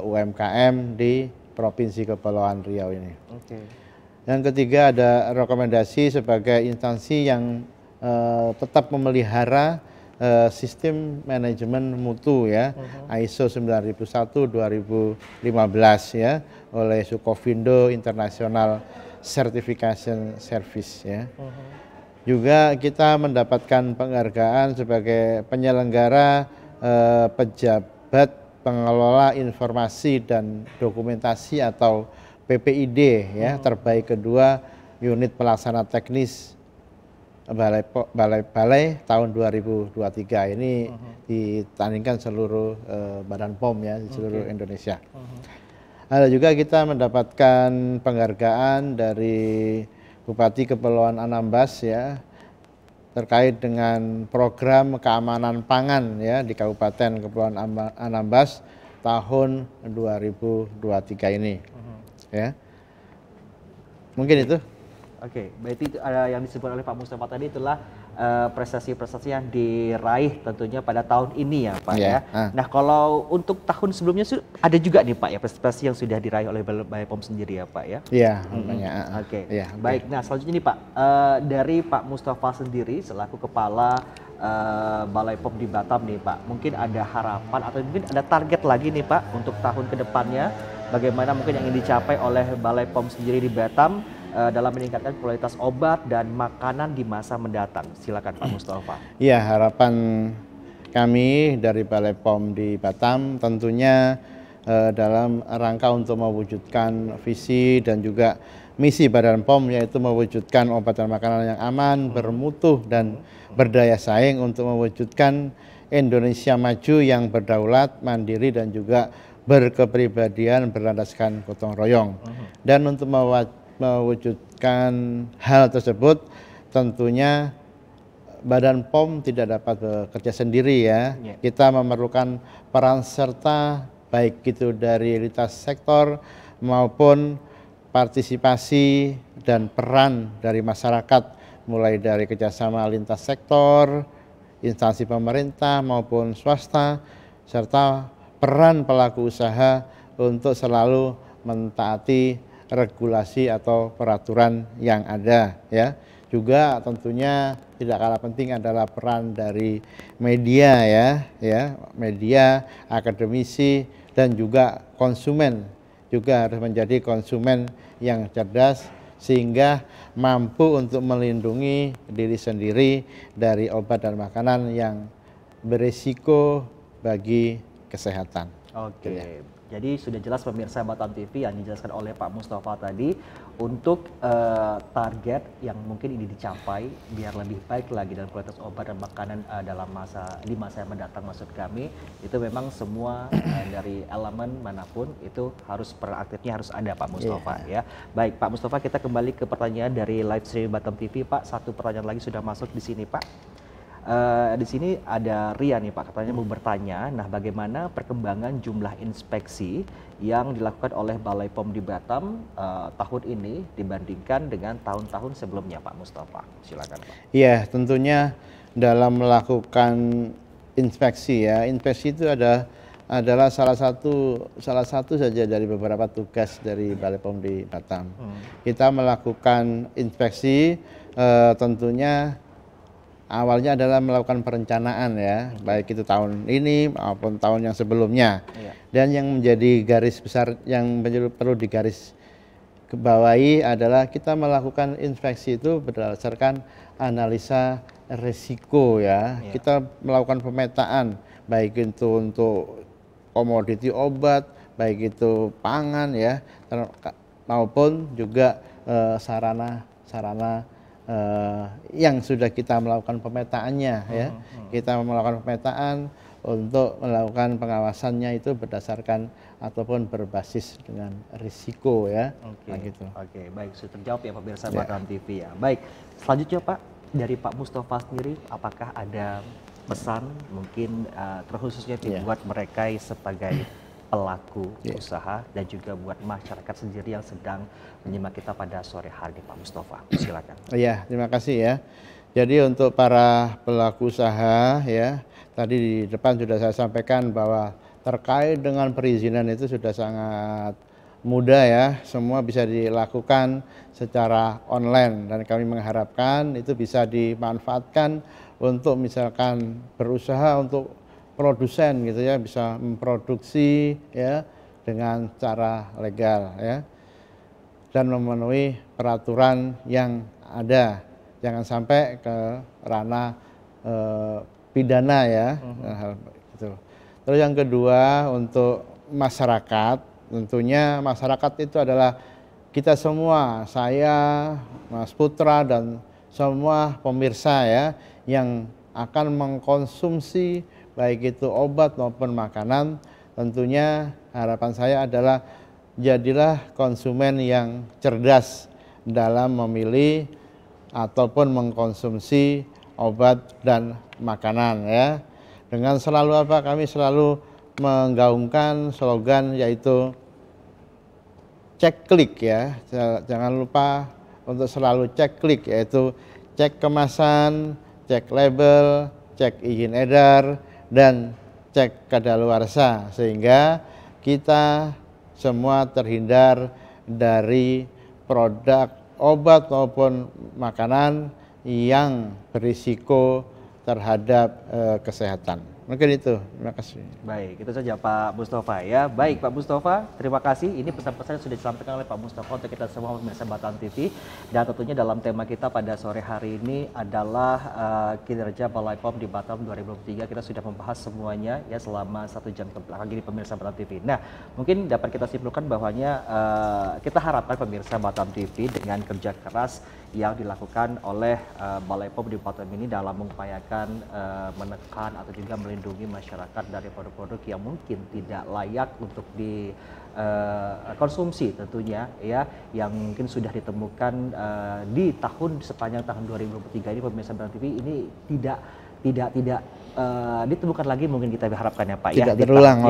UMKM di Provinsi Kepulauan Riau ini. Yang ketiga ada rekomendasi sebagai instansi yang tetap memelihara sistem manajemen mutu ya, ISO 9001/2015 ya, oleh Sukovindo International Certification Service ya. Juga kita mendapatkan penghargaan sebagai penyelenggara pejabat pengelola informasi dan dokumentasi atau PPID ya, terbaik kedua unit pelaksana teknis Balai tahun 2023 ini ditandingkan seluruh badan POM ya di seluruh Indonesia. Ada juga kita mendapatkan penghargaan dari Bupati Kepulauan Anambas ya terkait dengan program keamanan pangan ya di Kabupaten Kepulauan Anambas tahun 2023 ini. ya. Mungkin itu. Oke, berarti itu ada yang disebut oleh Pak Mustafa tadi itulah prestasi-prestasi yang diraih tentunya pada tahun ini ya Pak ya. Nah kalau untuk tahun sebelumnya ada juga nih Pak ya prestasi yang sudah diraih oleh Balai POM sendiri ya Pak ya. Iya, banyak. Oke. Baik, nah selanjutnya nih Pak, dari Pak Mustafa sendiri selaku Kepala Balai POM di Batam nih Pak, mungkin ada harapan atau mungkin ada target lagi nih Pak untuk tahun kedepannya, bagaimana mungkin yang ingin dicapai oleh Balai POM sendiri di Batam dalam meningkatkan kualitas obat dan makanan di masa mendatang. Silakan Pak Mustafa. Iya, harapan kami dari Balai POM di Batam tentunya dalam rangka untuk mewujudkan visi dan juga misi Badan POM, yaitu mewujudkan obat dan makanan yang aman, bermutu dan berdaya saing untuk mewujudkan Indonesia maju yang berdaulat, mandiri dan juga berkepribadian berlandaskan gotong royong. Dan untuk mewujudkan hal tersebut tentunya Badan POM tidak dapat bekerja sendiri ya. Kita memerlukan peran serta baik itu dari lintas sektor maupun partisipasi dan peran dari masyarakat, mulai dari kerjasama lintas sektor, instansi pemerintah maupun swasta, serta peran pelaku usaha untuk selalu mentaati regulasi atau peraturan yang ada ya. Juga tentunya tidak kalah penting adalah peran dari media ya, media, akademisi dan juga konsumen juga harus menjadi konsumen yang cerdas sehingga mampu untuk melindungi diri sendiri dari obat dan makanan yang berisiko bagi kesehatan. Oke. Jadi sudah jelas pemirsa Batam TV yang dijelaskan oleh Pak Mustafa tadi untuk target yang mungkin ini dicapai biar lebih baik lagi dalam kualitas obat dan makanan dalam di masa yang mendatang, maksud kami itu memang semua dari elemen manapun itu harus peran aktifnya harus ada Pak Mustafa ya. Baik Pak Mustafa, kita kembali ke pertanyaan dari live stream Batam TV Pak. Satu pertanyaan lagi sudah masuk di sini Pak. Di sini ada Ria nih Pak, katanya mau bertanya, nah bagaimana perkembangan jumlah inspeksi yang dilakukan oleh Balai POM di Batam tahun ini dibandingkan dengan tahun-tahun sebelumnya Pak Mustafa? Silakan Pak. Iya, tentunya dalam melakukan inspeksi ya, inspeksi itu adalah salah satu saja dari beberapa tugas dari Balai POM di Batam. Kita melakukan inspeksi tentunya awalnya adalah melakukan perencanaan ya, baik itu tahun ini maupun tahun yang sebelumnya. Dan yang menjadi garis besar yang perlu digaris kebawahi adalah kita melakukan inspeksi itu berdasarkan analisa risiko ya. Kita melakukan pemetaan baik itu untuk komoditi obat, baik itu pangan ya, maupun juga sarana yang sudah kita melakukan pemetaannya ya. Kita melakukan pemetaan untuk melakukan pengawasannya itu berdasarkan ataupun berbasis dengan risiko ya. Oke, baik, sudah terjawab ya pemirsa Batam TV ya. Baik, selanjutnya Pak, dari Pak Mustafa sendiri apakah ada pesan mungkin terkhususnya buat mereka sebagai pelaku usaha dan juga buat masyarakat sendiri yang sedang menyimak kita pada sore hari ini Pak Mustafa? Silakan. Iya, terima kasih ya. Jadi untuk para pelaku usaha ya, tadi di depan sudah saya sampaikan bahwa terkait dengan perizinan itu sudah sangat mudah ya, semua bisa dilakukan secara online dan kami mengharapkan itu bisa dimanfaatkan untuk misalkan berusaha untuk produsen gitu ya, bisa memproduksi ya dengan cara legal ya dan memenuhi peraturan yang ada, jangan sampai ke ranah pidana ya. Gitu. Terus yang kedua untuk masyarakat, tentunya masyarakat itu adalah kita semua, saya, Mas Putra dan semua pemirsa ya yang akan mengkonsumsi baik itu obat maupun makanan. Tentunya harapan saya adalah jadilah konsumen yang cerdas dalam memilih ataupun mengkonsumsi obat dan makanan ya. Dengan selalu kami selalu menggaungkan slogan yaitu cek klik ya. Jangan lupa untuk selalu cek klik, yaitu cek kemasan, cek label, cek izin edar, dan cek kadaluarsa, sehingga kita semua terhindar dari produk obat maupun makanan yang berisiko terhadap kesehatan. Mungkin itu, terima kasih. Baik, itu saja Pak Mustafa ya. Baik Pak Mustafa, terima kasih. Ini pesan-pesan yang sudah disampaikan oleh Pak Mustafa untuk kita semua pemirsa Batam TV. Dan tentunya dalam tema kita pada sore hari ini adalah kinerja Balai POM di Batam 2023. Kita sudah membahas semuanya ya selama 1 jam ke belakang ini pemirsa Batam TV. Nah, mungkin dapat kita simpulkan bahwanya kita harapkan pemirsa Batam TV dengan kerja keras yang dilakukan oleh Balai POM di Batam ini dalam mengupayakan menekan atau juga melindungi masyarakat dari produk-produk yang mungkin tidak layak untuk dikonsumsi tentunya ya, yang mungkin sudah ditemukan di sepanjang tahun 2023 ini pemirsa Batam TV ini tidak ditemukan lagi, mungkin kita harapkan ya Pak tidak terulang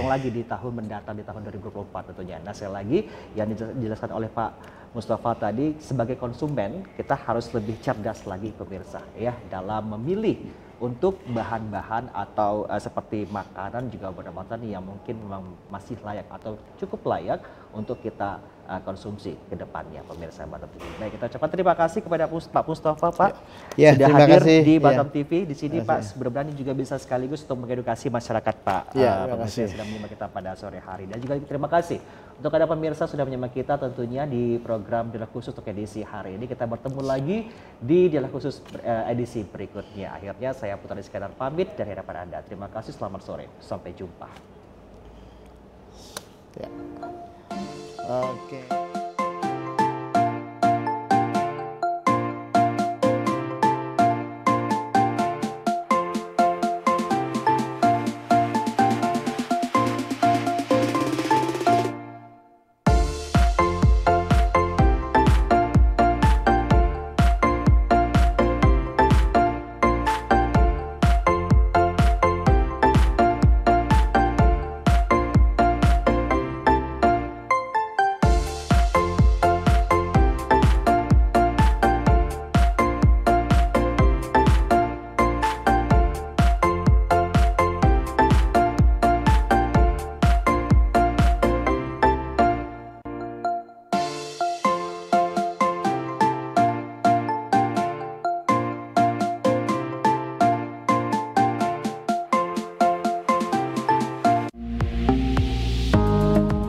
lagi di tahun mendatang, di tahun 2024 tentunya. Nah, sekali lagi yang dijelaskan oleh Pak Mustafa tadi, sebagai konsumen kita harus lebih cerdas lagi pemirsa ya dalam memilih untuk bahan-bahan atau seperti makanan juga obat-obatan yang mungkin memang masih layak atau cukup layak untuk kita konsumsi ke depannya pemirsa Batam TV. Baik, kita ucapkan terima kasih kepada Pak Mustafa Pak ya, sudah hadir kasih. di Batam TV. Di sini Pak benar-benar juga bisa sekaligus untuk mengedukasi masyarakat Pak pemirsa yang sudah menyimak kita pada sore hari. Dan juga terima kasih untuk Anda pemirsa sudah menyimak kita tentunya di program Dialog Khusus untuk edisi hari ini. Kita bertemu lagi di Dialog Khusus edisi berikutnya. Akhirnya saya Putra Iskandar pamit dari hadapan Anda. Terima kasih, selamat sore. Sampai jumpa. Ya. Oke.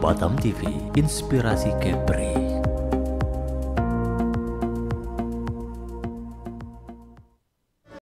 Batam TV, inspirasi Kepri.